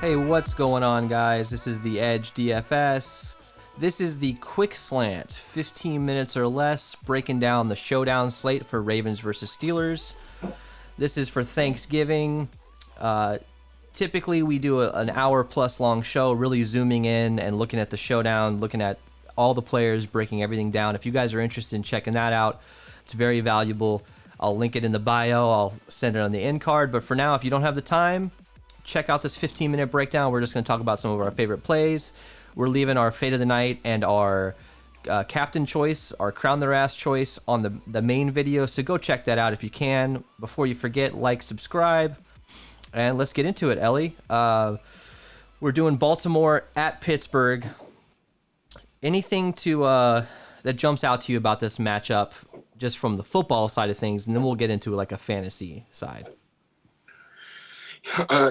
Hey, what's going on, guys? This is the Edge DFS. This is the quick slant, 15 minutes or less, breaking down the showdown slate for Ravens versus Steelers. This is for Thanksgiving. Typically, we do an hour plus long show, really zooming in and looking at the showdown, looking at all the players, breaking everything down. If you guys are interested in checking that out, it's very valuable. I'll link it in the bio. I'll send it on the end card. But for now, if you don't have the time, check out this 15-minute breakdown. We're just going to talk about some of our favorite plays. We're leaving our fade of the night and our captain choice, our crown their ass choice on the main video. So go check that out if you can. Before you forget, like, subscribe, and let's get into it, Ellie. We're doing Baltimore at Pittsburgh. Anything that jumps out to you about this matchup, just from the football side of things, and then we'll get into like a fantasy side.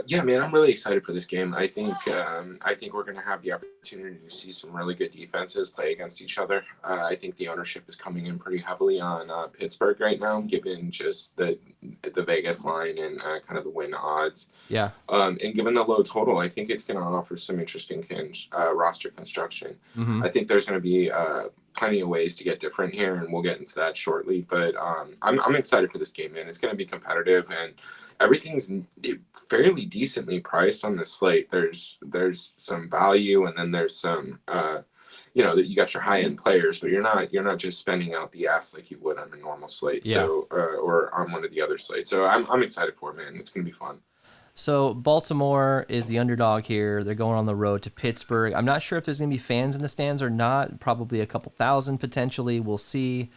Yeah, man, I'm really excited for this game. I think we're going to have the opportunity to see some really good defenses play against each other. I think the ownership is coming in pretty heavily on Pittsburgh right now, given just the Vegas line and kind of the win odds. Yeah. And given the low total, I think it's going to offer some interesting roster construction. Mm-hmm. I think there's going to be plenty of ways to get different here, and we'll get into that shortly. But I'm excited for this game, man. It's going to be competitive, and everything's fairly decently priced on the slate. There's some value, and then there's some you got your high end players, but you're not just spending out the ass like you would on a normal slate. Yeah. So or on one of the other slates. So I'm excited for it, man. It's gonna be fun. So Baltimore is the underdog here. They're going on the road to Pittsburgh. I'm not sure if there's going to be fans in the stands or not. Probably a couple thousand potentially. We'll see.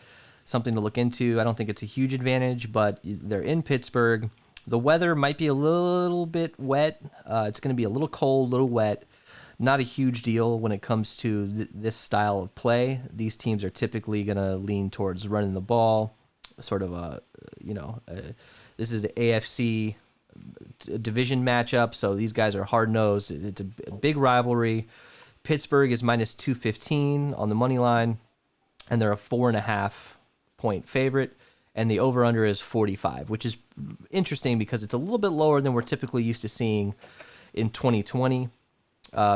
Something to look into. I don't think it's a huge advantage, but they're in Pittsburgh. The weather might be a little bit wet. It's going to be a little cold, a little wet. Not a huge deal when it comes to this style of play. These teams are typically going to lean towards running the ball. Sort of this is the AFC division matchup, so these guys are hard-nosed. It's a big rivalry. Pittsburgh is minus 215 on the money line, and they're a 4.5 point favorite, and the over-under is 45, which is interesting because it's a little bit lower than we're typically used to seeing in 2020.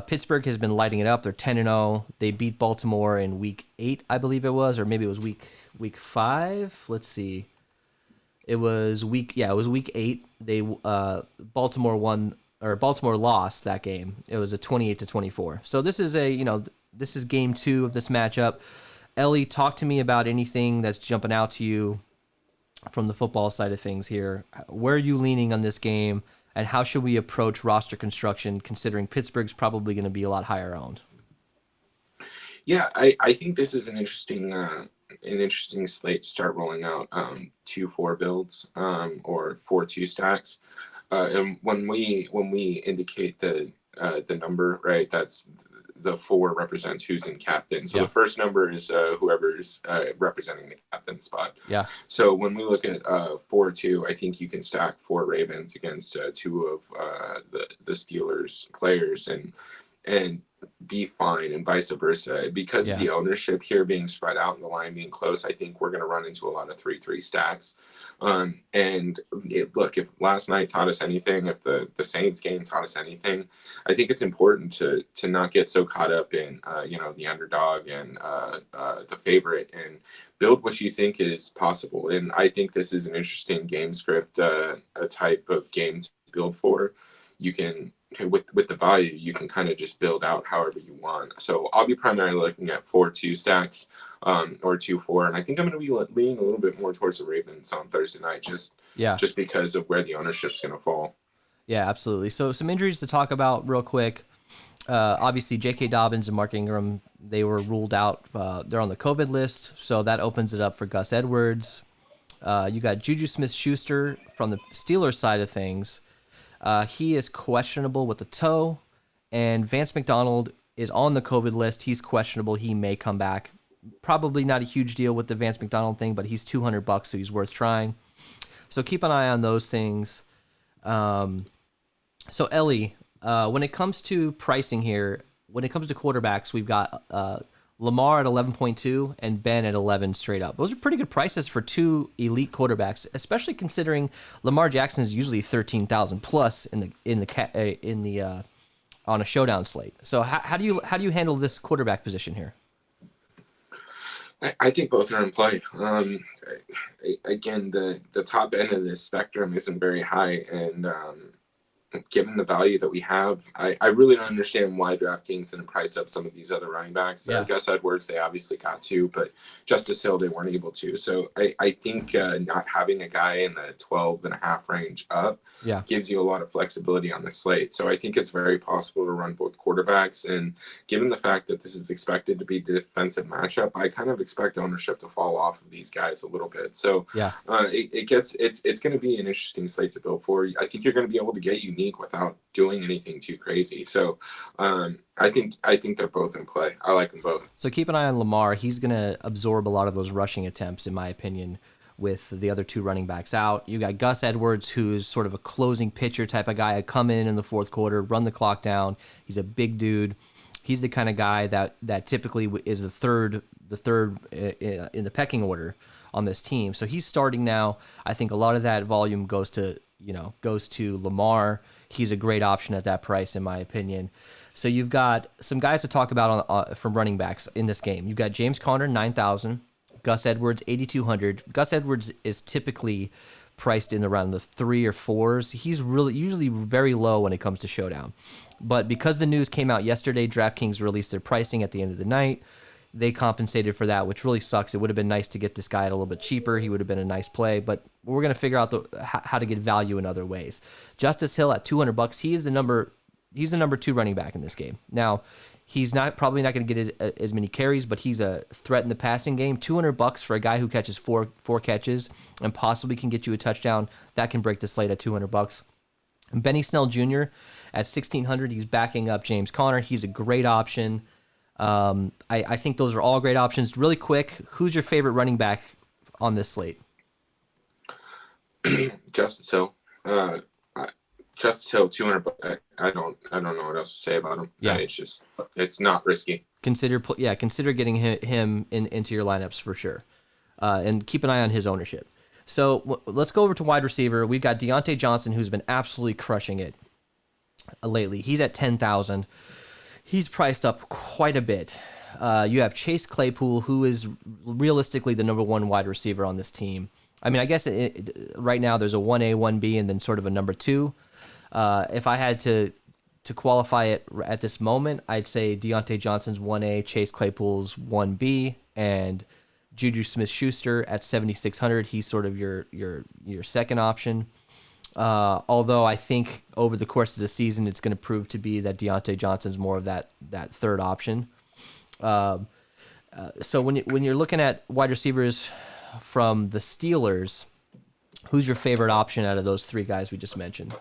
Pittsburgh has been lighting it up. They're 10-0. They beat Baltimore in week 8, I believe it was, or maybe it was week 5. Let's see. It was week 8. They Baltimore lost that game. It was a 28-24. So this is this is game 2 of this matchup. Ellie, talk to me about anything that's jumping out to you from the football side of things here. Where are you leaning on this game, and how should we approach roster construction considering Pittsburgh's probably going to be a lot higher owned? Yeah, I think this is an interesting slate to start rolling out 2-4 builds or 4-2 stacks. And when we indicate the number, right, that's the 4 represents who's in captain. So The first number is whoever's representing the captain spot. Yeah. So when we look at 4-2, I think you can stack 4 Ravens against 2 of the Steelers players and be fine, and vice versa. Because of the ownership here being spread out and the line being close, I think we're going to run into a lot of 3-3 stacks. Look, if last night taught us anything, if the Saints game taught us anything, I think it's important to not get so caught up in the underdog and the favorite, and build what you think is possible. And I think this is an interesting game script, a type of game to build for. You can, with the value, you can kind of just build out however you want. So I'll be primarily looking at 4-2 stacks or 2-4, and I think I'm going to be leaning a little bit more towards the Ravens on Thursday night, just because of where the ownership's going to fall. Yeah, absolutely. So some injuries to talk about real quick. Obviously, J.K. Dobbins and Mark Ingram, they were ruled out. They're on the COVID list, so that opens it up for Gus Edwards. You got Juju Smith-Schuster from the Steelers side of things. He is questionable with the toe, and Vance McDonald is on the COVID list. He's questionable. He may come back. Probably not a huge deal with the Vance McDonald thing, but he's $200, so he's worth trying. So keep an eye on those things. So Ellie, when it comes to pricing here, when it comes to quarterbacks, we've got Lamar at 11.2 and Ben at 11 straight up. Those are pretty good prices for 2 elite quarterbacks, especially considering Lamar Jackson is usually 13,000 plus in the on a showdown slate. So how do you handle this quarterback position here? I think both are in play. Again, the top end of this spectrum isn't very high, and given the value that we have, I really don't understand why DraftKings didn't price up some of these other running backs. Yeah. Gus Edwards, they obviously got to, but Justice Hill, they weren't able to. So I think not having a guy in the 12.5 range up gives you a lot of flexibility on the slate. So I think it's very possible to run both quarterbacks. And given the fact that this is expected to be the defensive matchup, I kind of expect ownership to fall off of these guys a little bit. So it's going to be an interesting slate to build for. I think you're going to be able to get unique without doing anything too crazy. So I think they're both in play. I like them both. So keep an eye on Lamar. He's going to absorb a lot of those rushing attempts, in my opinion, with the other two running backs out. You got Gus Edwards, who's sort of a closing pitcher type of guy. Come in the fourth quarter, run the clock down. He's a big dude. He's the kind of guy that typically is the third in the pecking order on this team. So he's starting now. I think a lot of that volume goes to Lamar. He's a great option at that price, in my opinion. So you've got some guys to talk about from running backs in this game. You've got James Conner, 9,000. Gus Edwards, 8,200. Gus Edwards is typically priced in around the 3 or 4s. He's usually very low when it comes to Showdown. But because the news came out yesterday, DraftKings released their pricing at the end of the night. They compensated for that, which really sucks. It would have been nice to get this guy at a little bit cheaper. He would have been a nice play, but we're going to figure out how to get value in other ways. Justice Hill at $200, he's the number 2 running back in this game. Now, he's probably not going to get as many carries, but he's a threat in the passing game. $200 for a guy who catches four catches and possibly can get you a touchdown. That can break the slate at $200. Benny Snell Jr. at $1,600. He's backing up James Conner. He's a great option. I think those are all great options. Really quick, who's your favorite running back on this slate? Justice Hill. Justice Hill, $200. I don't know what else to say about him. Yeah, it's not risky. Consider getting him into your lineups for sure, and keep an eye on his ownership. So let's go over to wide receiver. We've got Deontay Johnson, who's been absolutely crushing it lately. He's at 10,000. He's priced up quite a bit. You have Chase Claypool, who is realistically the number 1 wide receiver on this team. I mean, I guess right now there's a 1A, 1B, and then sort of a number 2. If I had to qualify it at this moment, I'd say Deontay Johnson's 1A, Chase Claypool's 1B, and Juju Smith-Schuster at 7,600. He's sort of your second option. Although I think over the course of the season, it's going to prove to be that Deontay Johnson's more of that third option. So when you're looking at wide receivers from the Steelers, who's your favorite option out of those 3 guys we just mentioned?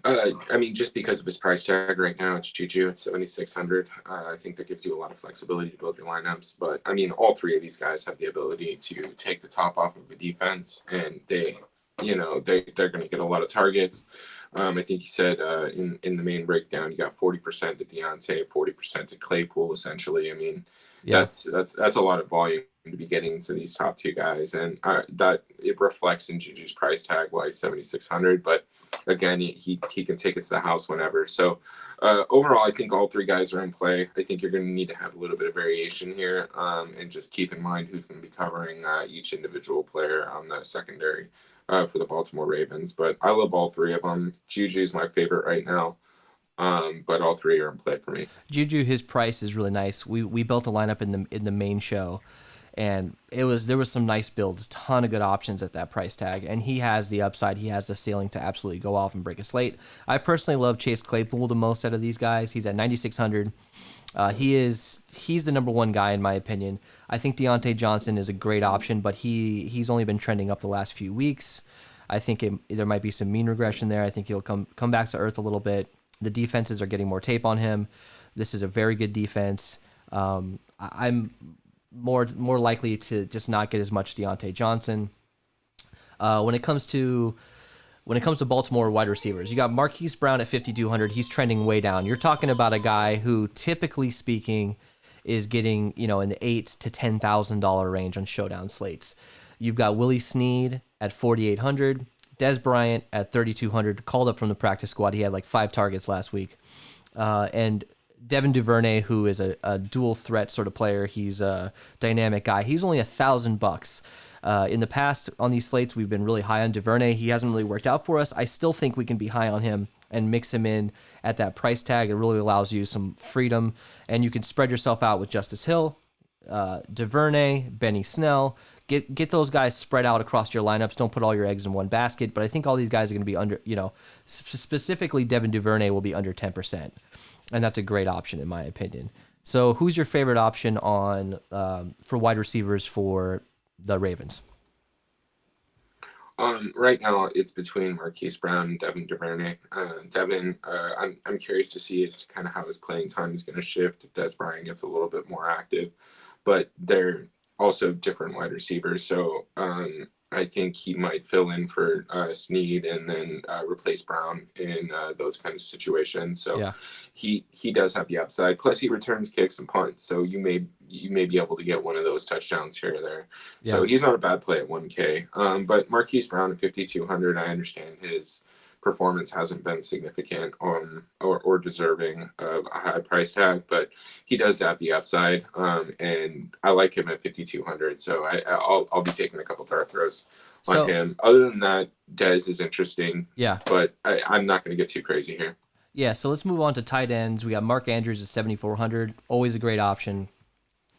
I mean, just because of his price tag right now, it's Juju at 7,600. I think that gives you a lot of flexibility to build your lineups. But I mean, all 3 of these guys have the ability to take the top off of a defense, and they're going to get a lot of targets. I think you said in the main breakdown, you got 40% to Deontay, 40% to Claypool. Essentially, I mean, that's a lot of volume to be getting into these top 2 guys, and that it reflects in Juju's price tag why he's 7,600. But again, he can take it to the house whenever. So overall, I think all 3 guys are in play. I think you're going to need to have a little bit of variation here, and just keep in mind who's going to be covering each individual player on the secondary for the Baltimore Ravens. But I love all 3 of them. Juju's my favorite right now. But all 3 are in play for me. Juju, his price is really nice. We built a lineup in the main show, and there was some nice builds, ton of good options at that price tag, and he has the upside, he has the ceiling to absolutely go off and break a slate. I personally love Chase Claypool the most out of these guys. He's at 9,600. He's the number 1 guy in my opinion. I think Deontay Johnson is a great option, but he's only been trending up the last few weeks. I think there might be some mean regression there. I think he'll come back to earth a little bit. The defenses are getting more tape on him. This is a very good defense. I'm more likely to just not get as much Deontay Johnson. When it comes to Baltimore wide receivers, you got Marquise Brown at 5,200. He's trending way down. You're talking about a guy who, typically speaking, is getting in the $8,000 to $10,000 range on showdown slates. You've got Willie Snead at 4,800, Des Bryant at 3,200, called up from the practice squad. He had like 5 targets last week. And Devin Duvernay, who is a dual threat sort of player. He's a dynamic guy. He's only $1,000. In the past on these slates, we've been really high on Duvernay. He hasn't really worked out for us. I still think we can be high on him and mix him in at that price tag. It really allows you some freedom, and you can spread yourself out with Justice Hill, Duvernay, Benny Snell. Get those guys spread out across your lineups. Don't put all your eggs in one basket. But I think all these guys are going to be under, specifically Devin Duvernay will be under 10%. And that's a great option in my opinion. So who's your favorite option on for wide receivers for the Ravens? Right now it's between Marquise Brown and Devin Duvernay. Devin, I'm curious to see kind of how his playing time is going to shift if Des Bryant gets a little bit more active, but they're also different wide receivers. So I think he might fill in for Snead and then replace Brown in those kinds of situations. So Yeah. he does have the upside. Plus he returns kicks and punts, so you may be able to get one of those touchdowns here or there. Yeah. So he's not a bad play at 1K. But Marquise Brown at 5,200, I understand his performance hasn't been significant or deserving of a high price tag, but he does have the upside, and I like him at 5,200. So I'll be taking a couple dart throws on him. Other than that, Dez is interesting. Yeah, but I'm not going to get too crazy here. Yeah, so let's move on to tight ends. We got Mark Andrews at 7,400, always a great option.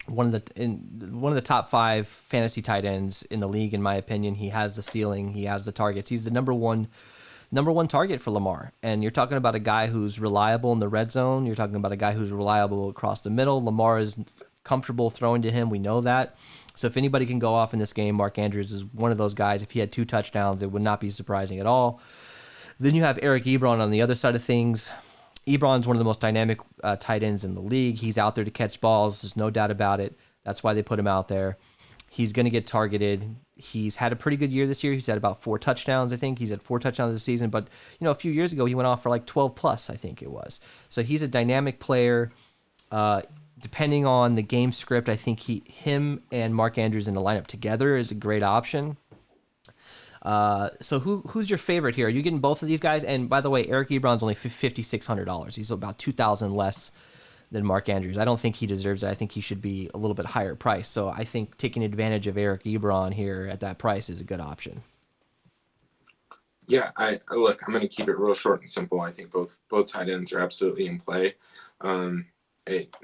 One of the top 5 fantasy tight ends in the league, in my opinion. He has the ceiling, he has the targets. He's the number one target for Lamar. And you're talking about a guy who's reliable in the red zone. You're talking about a guy who's reliable across the middle. Lamar is comfortable throwing to him. We know that. So if anybody can go off in this game, Mark Andrews is one of those guys. If he had 2 touchdowns, it would not be surprising at all. Then you have Eric Ebron on the other side of things. Ebron's one of the most dynamic tight ends in the league. He's out there to catch balls. There's no doubt about it. That's why they put him out there. He's going to get targeted. He's had a pretty good year this year. He's had about 4 touchdowns, I think. He's had 4 touchdowns this season. But, a few years ago, he went off for like 12 plus, I think it was. So he's a dynamic player. Depending on the game script, I think him and Mark Andrews in the lineup together is a great option. So who's your favorite here? Are you getting both of these guys? And by the way, Eric Ebron's only $5,600. He's about $2,000 less than Mark Andrews. I don't think he deserves it. I think he should be a little bit higher price. So I think taking advantage of Eric Ebron here at that price is a good option. Yeah, I'm going to keep it real short and simple. I think both tight ends are absolutely in play.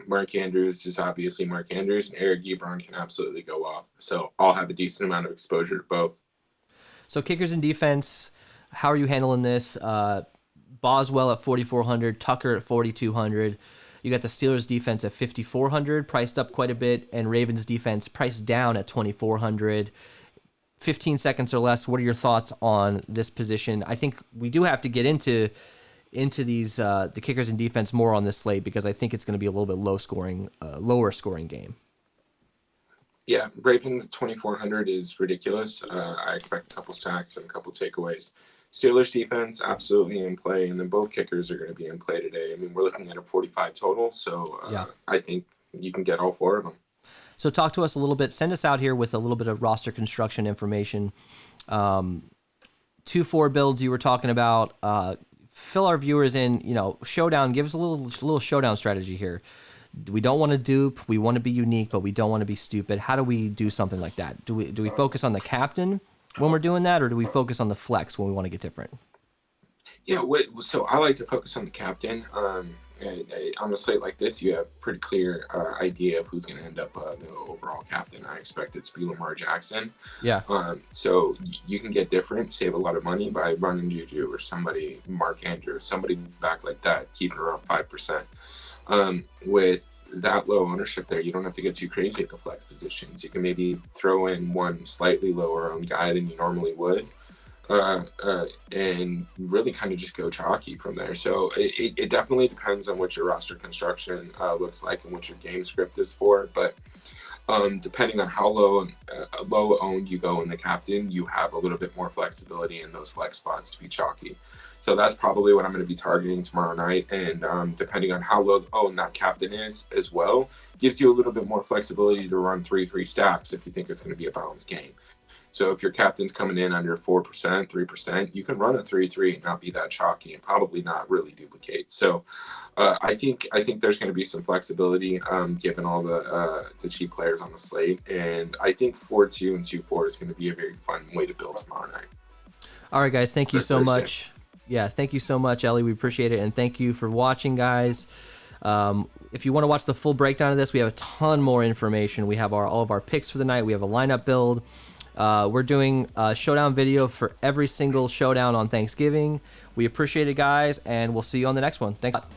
Mark Andrews is obviously Mark Andrews, and Eric Ebron can absolutely go off. So I'll have a decent amount of exposure to both. So kickers and defense, how are you handling this? Boswell at 4,400, Tucker at 4,200. You got the Steelers defense at 5,400, priced up quite a bit, and Ravens defense priced down at 2,400. 15 seconds or less. What are your thoughts on this position? I think we do have to get into these the kickers and defense more on this slate because I think it's going to be a little bit lower scoring game. Yeah, Ravens 2,400 is ridiculous. I expect a couple sacks and a couple takeaways. Steelers defense absolutely in play, and then both kickers are going to be in play today. I mean, we're looking at a 45 total, so I think you can get all 4 of them. So talk to us a little bit. Send us out here with a little bit of roster construction information. 2-4 builds you were talking about. Fill our viewers in. Showdown. Give us a little showdown strategy here. We don't want to dupe. We want to be unique, but we don't want to be stupid. How do we do something like that? Do we focus on the captain when we're doing that, or do we focus on the flex when we want to get different? Yeah, so I like to focus on the captain. On a slate like this, you have pretty clear idea of who's going to end up the overall captain. I expect it to be Lamar Jackson. Yeah. So you can get different, save a lot of money by running Juju or somebody, Mark Andrews, somebody back like that, keep it around 5%. With that low ownership there, you don't have to get too crazy at the flex positions. You can maybe throw in one slightly lower owned guy than you normally would, and really kind of just go chalky from there. So it definitely depends on what your roster construction looks like and what your game script is for. But depending on how low owned you go in the captain, you have a little bit more flexibility in those flex spots to be chalky. So that's probably what I'm going to be targeting tomorrow night. And depending on how low owned that captain is as well, gives you a little bit more flexibility to run 3-3 stacks if you think it's going to be a balanced game. So if your captain's coming in under 4%, 3%, you can run a 3-3 and not be that chalky and probably not really duplicate. So I think there's going to be some flexibility given all the cheap players on the slate, and I think 4-2 and 2-4 is going to be a very fun way to build tomorrow night. All right, guys, thank you so Thursday. much. Yeah, thank you so much, Ellie. We appreciate it, and thank you for watching, guys. If you want to watch the full breakdown of this, we have a ton more information. We have all of our picks for the night. We have a lineup build. We're doing a showdown video for every single showdown on Thanksgiving. We appreciate it, guys, and we'll see you on the next one. Thanks a lot.